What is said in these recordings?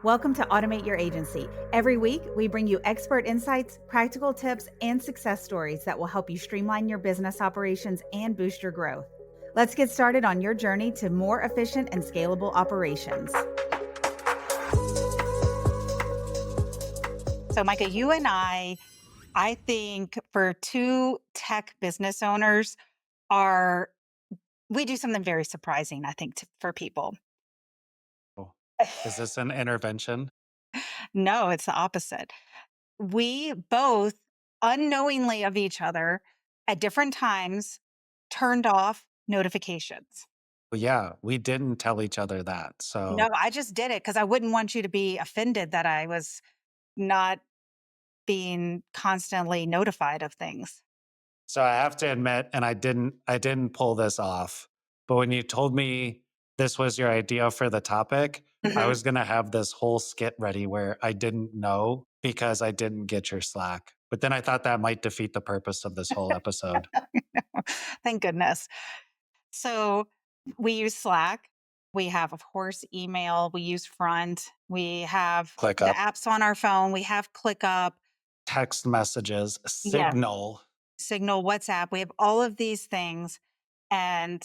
Welcome to Automate Your Agency. Every week, we bring you expert insights, practical tips, and success stories that will help you streamline your business operations and boost your growth. Let's get started on your journey to more efficient and scalable operations. So, Micah, you and I think for two tech business owners, are we do something very surprising, I think, for people. Oh, is this an intervention? No, it's the opposite. We both unknowingly of each other at different times turned off notifications. Well, yeah, we didn't tell each other that. No, So, I just did it because I wouldn't want you to be offended that I was not being constantly notified of things. so I have to admit, and I didn't pull this off. But when you told me this was your idea for the topic, I Mhm. was gonna have this whole skit ready where I didn't know because I didn't get your Slack. But then I thought that might defeat the purpose of this whole episode. Thank goodness. So we use Slack. We have, of course, email. We use Front. We have Click the up, apps on our phone. We have ClickUp. text messages, Yes. Signal. Signal, WhatsApp. We have all of these things, and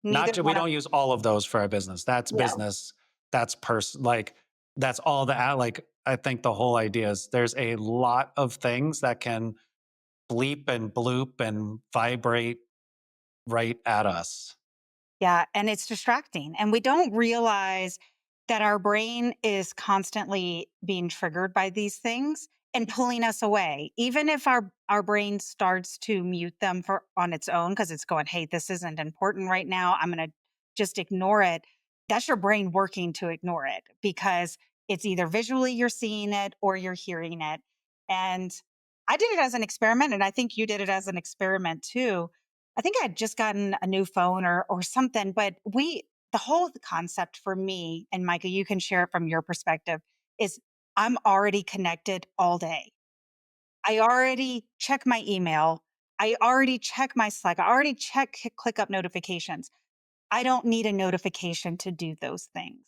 neither We one of don't use all of those for our business. That's no. business. That's like that's all the like I think the whole idea is there's a lot of things that can bleep and bloop and vibrate right at us. Yeah, and it's distracting, and we don't realize that our brain is constantly being triggered by these things and pulling us away. Even if our brain starts to mute them for on its own because it's going, "Hey, this isn't important right now. I'm going to just ignore it." That's your brain working to ignore it because it's either visually you're seeing it or you're hearing it. And I did it as an experiment, and I think you did it as an experiment too. I think I had just gotten a new phone or something, but the whole concept for me, and Micah, you can share it from your perspective, is I'm already connected all day. I already check my email. I already check my Slack. I already check click up notifications. I don't need a notification to do those things.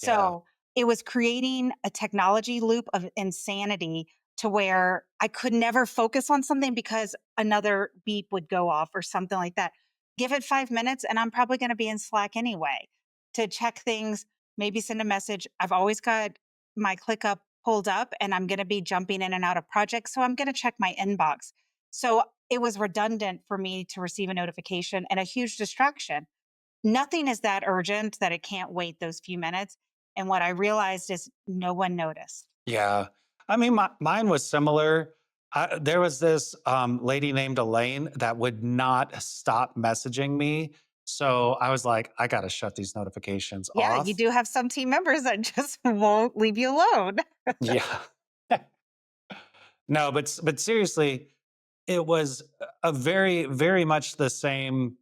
Yeah. So it was creating a technology loop of insanity to where I could never focus on something because another beep would go off or something like that. Give it 5 minutes and I'm probably going to be in Slack anyway to check things, maybe send a message. I've always got my ClickUp pulled up and I'm going to be jumping in and out of projects. So I'm going to check my inbox. So it was redundant for me to receive a notification and a huge distraction. Nothing is that urgent that it can't wait those few minutes. And what I realized is no one noticed. Yeah. I mean, mine was similar. There was this lady named Elaine that would not stop messaging me. So I was like, I got to shut these notifications Yeah, you off. do have some team members that just won't leave you alone. Yeah. No, but seriously, it was a very much the same.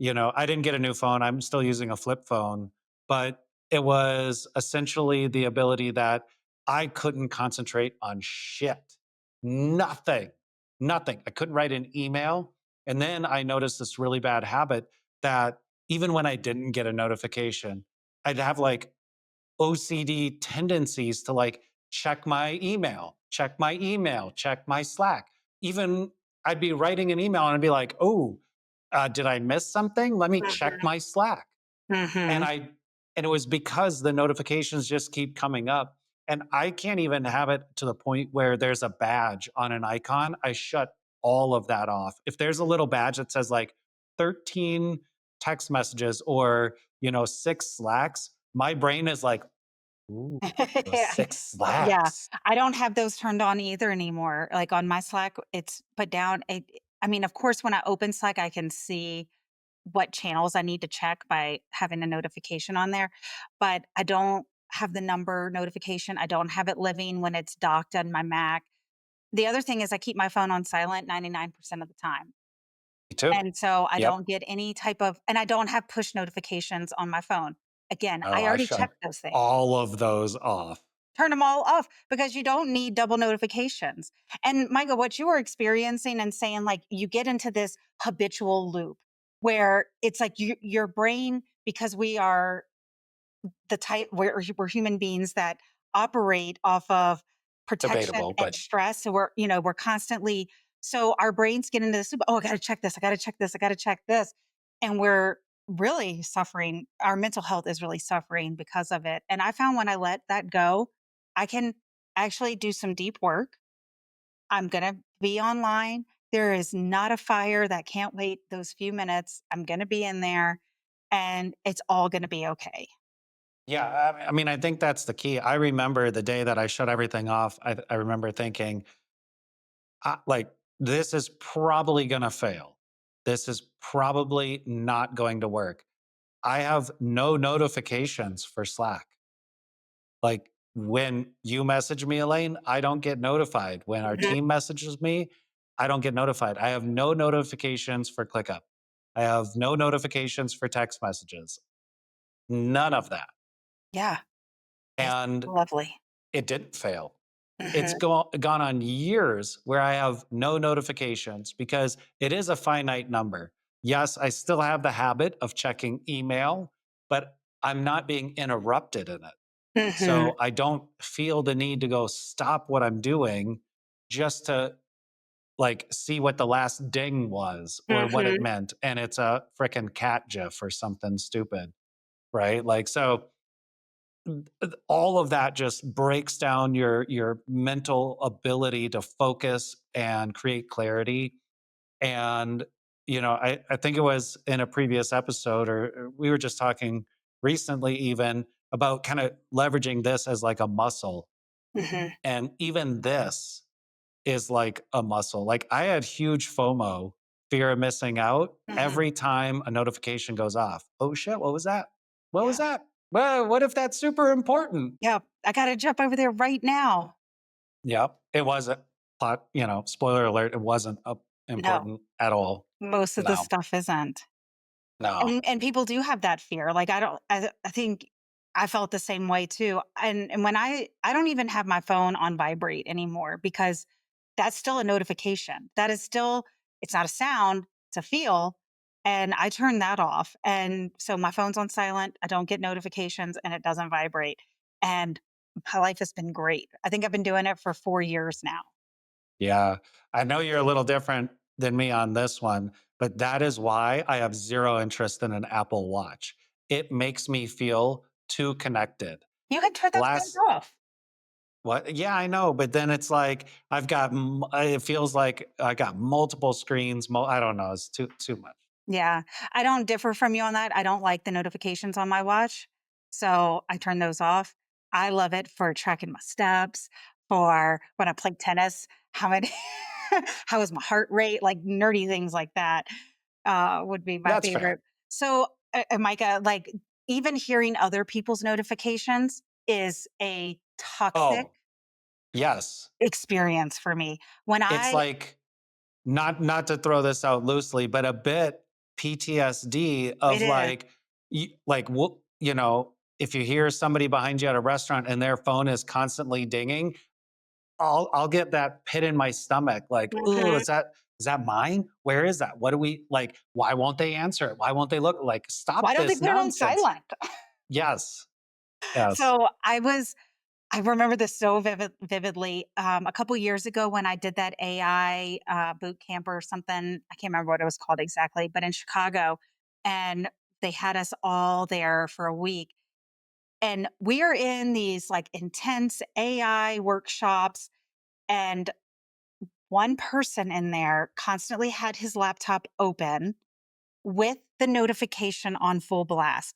I didn't get a new phone. I'm still using a flip phone, but it was essentially the ability that I couldn't concentrate on shit. Nothing. Nothing. I couldn't write an email. And then I noticed this really bad habit that even when I didn't get a notification, I'd have like OCD tendencies to like check my email, check my Slack. Even I'd be writing an email and I'd be like, oh, did I miss something? Let me check Mhm. my Slack. And Mhm. it was because the notifications just keep coming up. And I can't even have it to the point where there's a badge on an icon. I shut all of that off. If there's a little badge that says like 13 text messages or, 6 Slacks, my brain is like, ooh, those Yeah. 6 Yeah. slacks. I don't have those turned on either anymore. Like on my Slack, it's put down. I mean, of course, when I open Slack, I can see what channels I need to check by having a notification on there, but I don't have the number notification. I don't have it living when it's docked on my Mac. The other thing is I keep my phone on silent 99% of the time. Me too. And so I Yep. don't get any type of and I don't have push notifications on my phone. Again, Oh, I I already shut checked those things. all of those off. Turn them all off because you don't need double notifications. And Michael, what you were experiencing and saying, like, you get into this habitual loop where it's like your brain, because we are the type we're human beings that operate off of protection Debatable, and but stress. So we're constantly, so our brains get into this, oh, I got to check this. I got to check this. I got to check this. And we're really suffering. Our mental health is really suffering because of it. And I found when I let that go, I can actually do some deep work. I'm going to be online. There is not a fire that can't wait those few minutes. I'm going to be in there and it's all going to be okay. yeah, I mean, I think that's the key. I remember the day that I shut everything off. I remember thinking, like, this is probably going to fail. This is probably not going to work. I have no notifications for Slack. Like, when you message me, Elaine, I don't get notified. When our Mhm. team messages me, I don't get notified. I have no notifications for ClickUp. I have no notifications for text messages. None of that. Yeah, it's And lovely. it didn't fail. It's Mhm, gone on years where I have no notifications because it is a finite number. Yes, I still have the habit of checking email, but I'm not being interrupted in it. mhm, So I don't feel the need to go stop what I'm doing just to like see what the last ding was or what it mhm, meant. And it's a freaking cat gif or something stupid, right? Like, so all of that just breaks down your mental ability to focus and create clarity. And I think it was in a previous episode, or we were just talking recently even about kind of leveraging this as like a muscle. mhm. And even this is like a muscle. Like, I had huge FOMO, fear of missing out, Mhm. every time a notification goes off. Oh shit, what was that? What was Yeah, that? Well, what if that's super important? yeah, I gotta jump over there right now. Yep. It wasn't spoiler alert, it wasn't No, important at all. most of the No. stuff isn't. No. And people do have that fear. Like, I think I felt the same way too. And when I don't even have my phone on vibrate anymore because that's still a notification. That is still, it's not a sound, it's a feel. And I turn that off. And so my phone's on silent. I don't get notifications and it doesn't vibrate. And my life has been great. I think I've been doing it for 4 years now. Yeah. I know you're a little different than me on this one, but that is why I have zero interest in an Apple Watch. It makes me feel too connected. You can turn those things Last off. What? Yeah, I know, but then it's like it feels like I got multiple screens. I don't know. It's too much. Yeah, I don't differ from you on that. I don't like the notifications on my watch, so I turn those off. I love it for tracking my steps, for when I play tennis, how many how is my heart rate, like nerdy things like that, would be my That's fair. favorite. So, Micah, like even hearing other people's notifications is a toxic Oh, yes. experience for me. When It's I like, not to throw this out loosely, but a bit PTSD it of is. like, if you hear somebody behind you at a restaurant and their phone is constantly dinging, I'll get that pit in my stomach, like, oh, Mhm. is that mine? Where is that? What do we like? Why won't they answer it? Why won't they look like, Why stop don't they this put it on nonsense? silent? Yes. Yes. So I remember this so vividly. A couple years ago, when I did that AI boot camp or something, I can't remember what it was called exactly, but in Chicago, and they had us all there for a week. And we are in these like intense AI workshops, and one person in there constantly had his laptop open with the notification on full blast.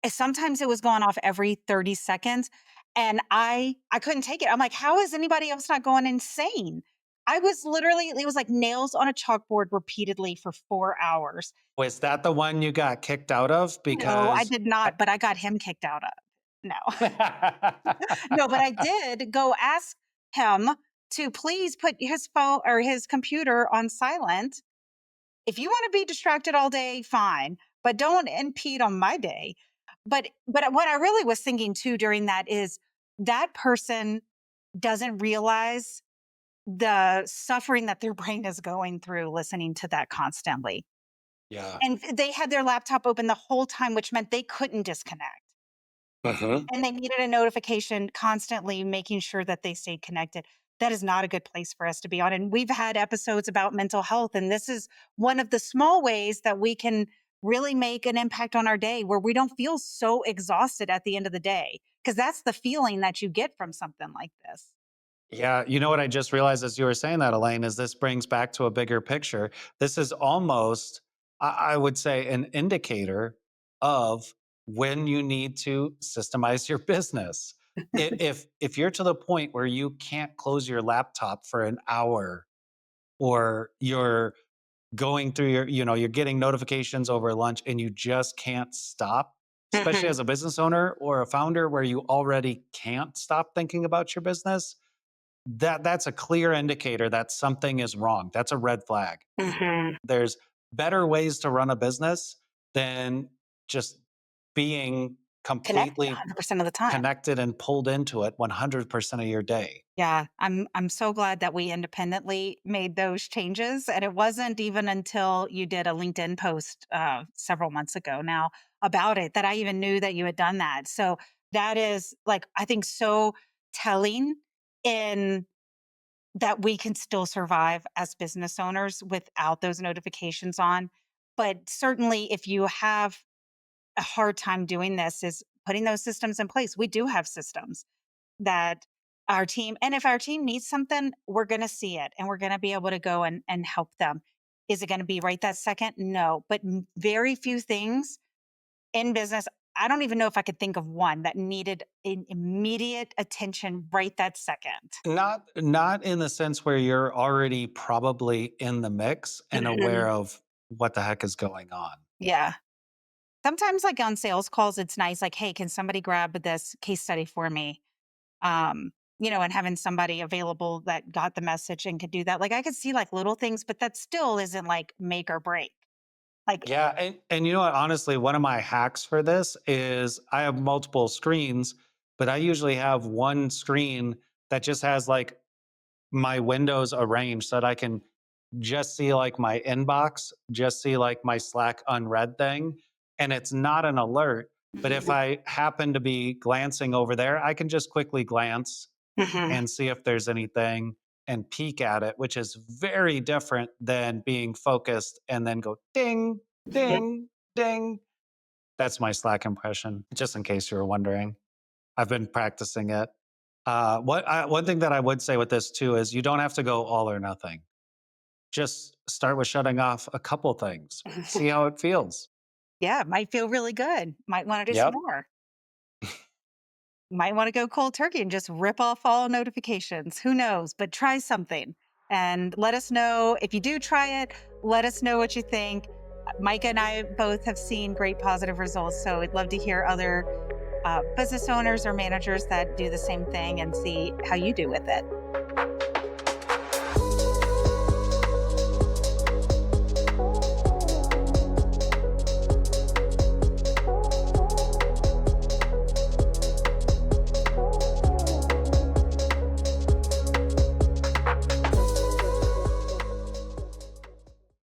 Sometimes it was going off every 30 seconds, and I couldn't take it. I'm like, "How is anybody else not going insane?" I was literally, it was like nails on a chalkboard repeatedly for 4 hours. Was that the one you got kicked out of? No, I Because did I not, but I got him kicked out of. No. No, but I did go ask him to please put his phone or his computer on silent. If you wanna be distracted all day, fine, but don't impede on my day. But what I really was thinking too during that is that person doesn't realize the suffering that their brain is going through listening to that constantly. Yeah. And they had their laptop open the whole time, which meant they couldn't disconnect. Mhm. and they needed a notification constantly making sure that they stayed connected. That is not a good place for us to be on. And we've had episodes about mental health, and this is one of the small ways that we can really make an impact on our day where we don't feel so exhausted at the end of the day. Because that's the feeling that you get from something like this. Yeah, you know what I just realized as you were saying that, Elaine, is this brings back to a bigger picture. This is almost, I would say, an indicator of when you need to systemize your business. If you're to the point where you can't close your laptop for an hour, or you're going through your, you're getting notifications over lunch and you just can't stop, especially Mhm. as a business owner or a founder where you already can't stop thinking about your business, that's a clear indicator that something is wrong. That's a red flag. Mhm. There's better ways to run a business than just being Connected completely 100% of the time. connected and pulled into it 100% of your day. Yeah, I'm so glad that we independently made those changes, and it wasn't even until you did a LinkedIn post, several months ago now about it that I even knew that you had done that. So that is, like, I think so telling in that we can still survive as business owners without those notifications on. But certainly if you have a hard time doing this is putting those systems in place. We do have systems that our team, and if our team needs something, we're going to see it and we're going to be able to go and help them. Is it going to be right that second? No, but very few things in business. I don't even know if I could think of one that needed an immediate attention right that second. Not in the sense where you're already probably in the mix and aware Mhm. of what the heck is going on. Yeah. Sometimes, like on sales calls, it's nice, like, hey, can somebody grab this case study for me? And having somebody available that got the message and could do that. Like I could see like little things, but that still isn't like make or break. Like, Yeah, and you know what? Honestly, one of my hacks for this is I have multiple screens, but I usually have one screen that just has like my windows arranged so that I can just see like my inbox, just see like my Slack unread thing, and it's not an alert. But if Mhm. I happen to be glancing over there, I can just quickly glance Mhm. and see if there's anything and peek at it, which is very different than being focused and then go ding, Mhm. ding, ding. That's my Slack impression, just in case you were wondering. I've been practicing it. One thing that I would say with this too is you don't have to go all or nothing. Just start with shutting off a couple things. See how it feels. yeah, it might feel really good. Might want to do some Yep. more. Might want to go cold turkey and just rip off all notifications. Who knows? But try something and let us know if you do try it. Let us know what you think. Micah and I both have seen great positive results. So I'd love to hear other business owners or managers that do the same thing and see how you do with it.